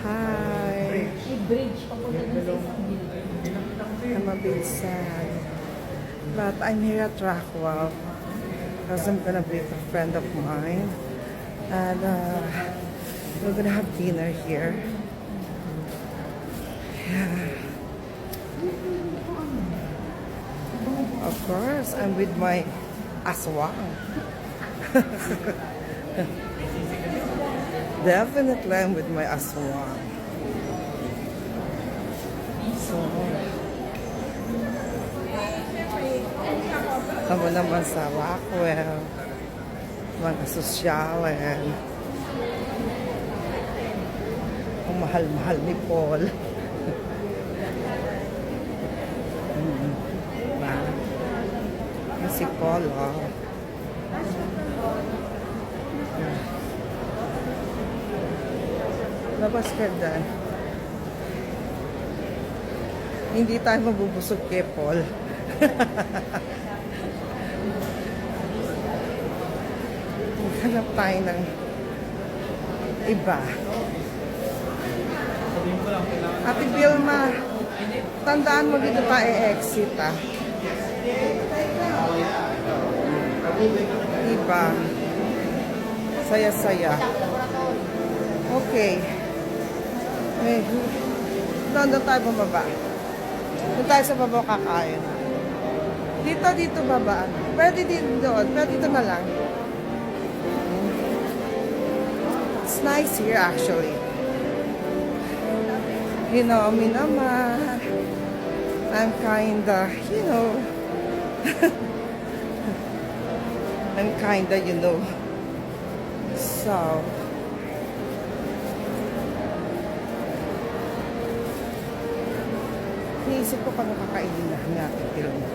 Hi. Bridge. Papunta dun sa isang building. I'm a bit sad. But I'm here at Rockwell because I'm gonna be with a friend of mine. And we're gonna have dinner here. Yeah. Of course, I'm with my aswang. Definitely I'm with my aswang. So, kamo naman sa Rockwell, mga sosyalen. Ang mahal-mahal ni Paul. Diba? Yan si Paul, oh. Labas ka dyan. Hindi tayo mabubusog kay Paul. Hanap tayo ng iba. Ate Vilma, tandaan mo dito tayo exit, ah. Iba. Saya-saya. Okay. Doon tayo bumaba. Doon tayo sa baba kakain. Dito baba. Pwede din doon. Pwede dito na lang. It's nice here actually. You know me naman. I'm kinda, you know. I'm kinda, you know. So, iniisip ko pag nakakainin na Ate Vilma.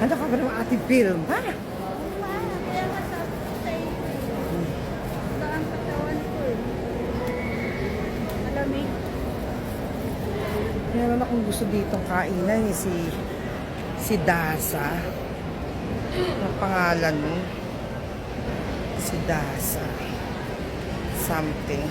Ano ka ba naman Ate Vilma? Meron akong gusto ditong kainan si Dasa. Ang pangalan mo? Si Dasa. Something.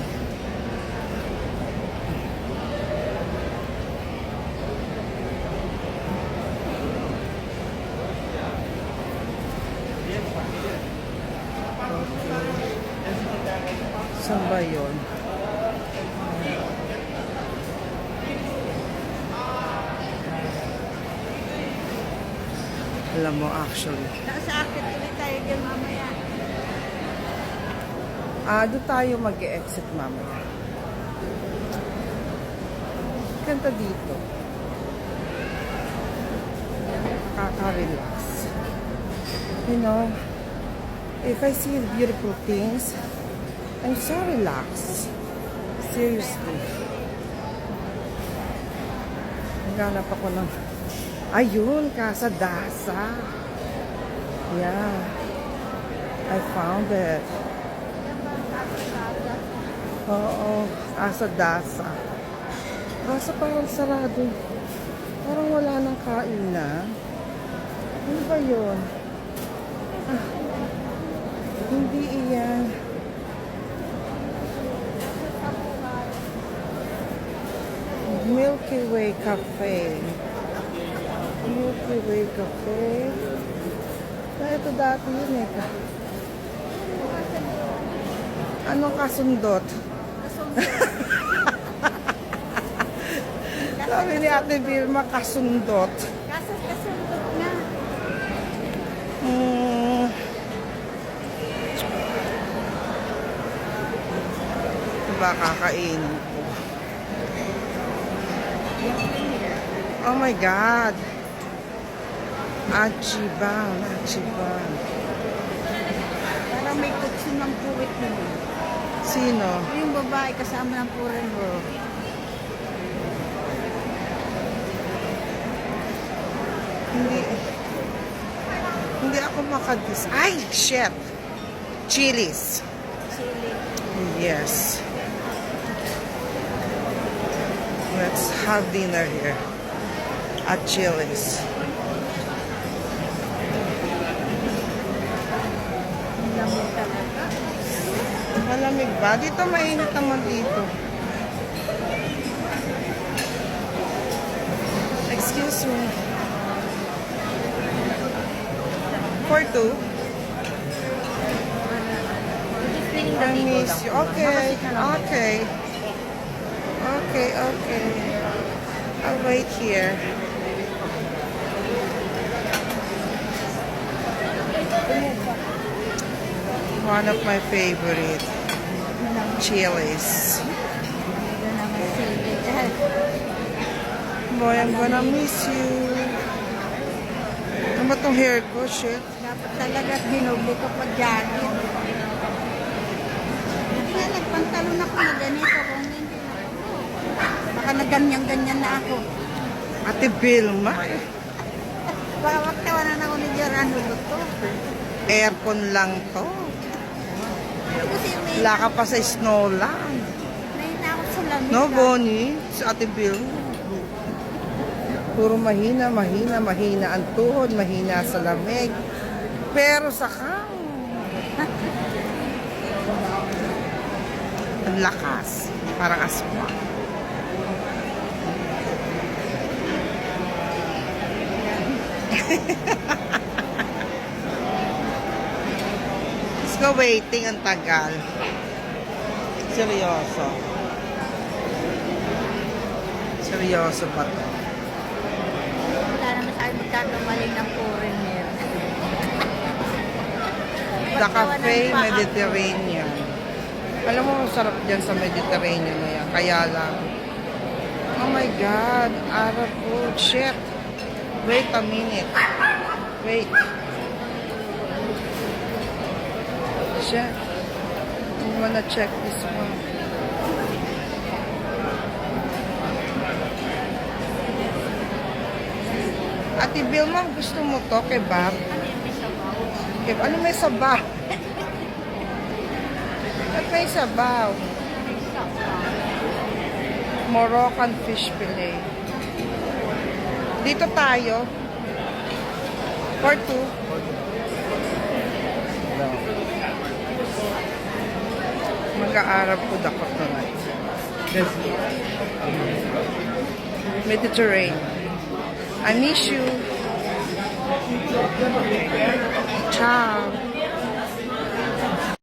Saan ba yun? Alam mo, actually. Nasa akin ulit tayo dyan mamaya. Doon tayo mag-exit mamaya. Ganda dito. Kaka-relax. You know, if I see beautiful things, I'm so relaxed. Seriously. Naghanap ako ng ayun, Casa Dasa. Yeah. I found it. Oo, Casa Dasa. Casa parang sarado. Parang wala nang kainan. Ano ba yun? Hindi iyan. Milky Way Cafe. Milky Way Cafe. Ito dati yun eh. Anong kasundot? Sabi ni Ate Vilma, kasundot. Kasundot na. Ito ba kakainin ko? Oh my God! Achiban. Parang may kutsi ng puwit mo. Sino? Yung babae kasama ng puran mo. Hindi ako makadis. Ay, shit! Chilies. Chili. Yes. Let's have dinner here at Chili's. Lamig talaga. Malamig malamig ba? Dito mainit naman dito. Excuse me. For two? I miss you. Okay. Okay. Okay, okay. I'll wait here. One of my favorite chilies. Boy, I'm gonna miss you. Ano ba tong hair ko? Shit. Dapat talaga binubli ko pa jacket. Kaya nagpantalon ako na ganito kung hindi na ako. Baka naganyan-ganyan na ako. Ate Vilma. Bawak tawanan ako ni Gerardo to. Aircon lang to. Kasi may Wala ka pa sa snow lang. na ako sa lamig. No, Bonnie? Sa Ate Vilma. Puro mahina, mahina, mahina ang tuhod, mahina sa lamig. Pero sa kang, ang lakas. Parang asma. Let's go waiting, ang tagal. Seryoso. Seryoso pa to. Wala naman tayo magkakamaling ng foreigner. The Cafe Mediterranean. Alam mo, masarap dyan sa Mediterranean na yan. Kaya lang. Oh my God. Arab food. Shit. Wait a minute. Wait. Shit. I wanna check this one. Ate Vilma, gusto mo to? Kebab? Ano may sabaw? At may sabaw. Moroccan fish fillet. Dito tayo. For two. Mag-Arab food ako tonight. Mediterranean. I miss you. Ciao.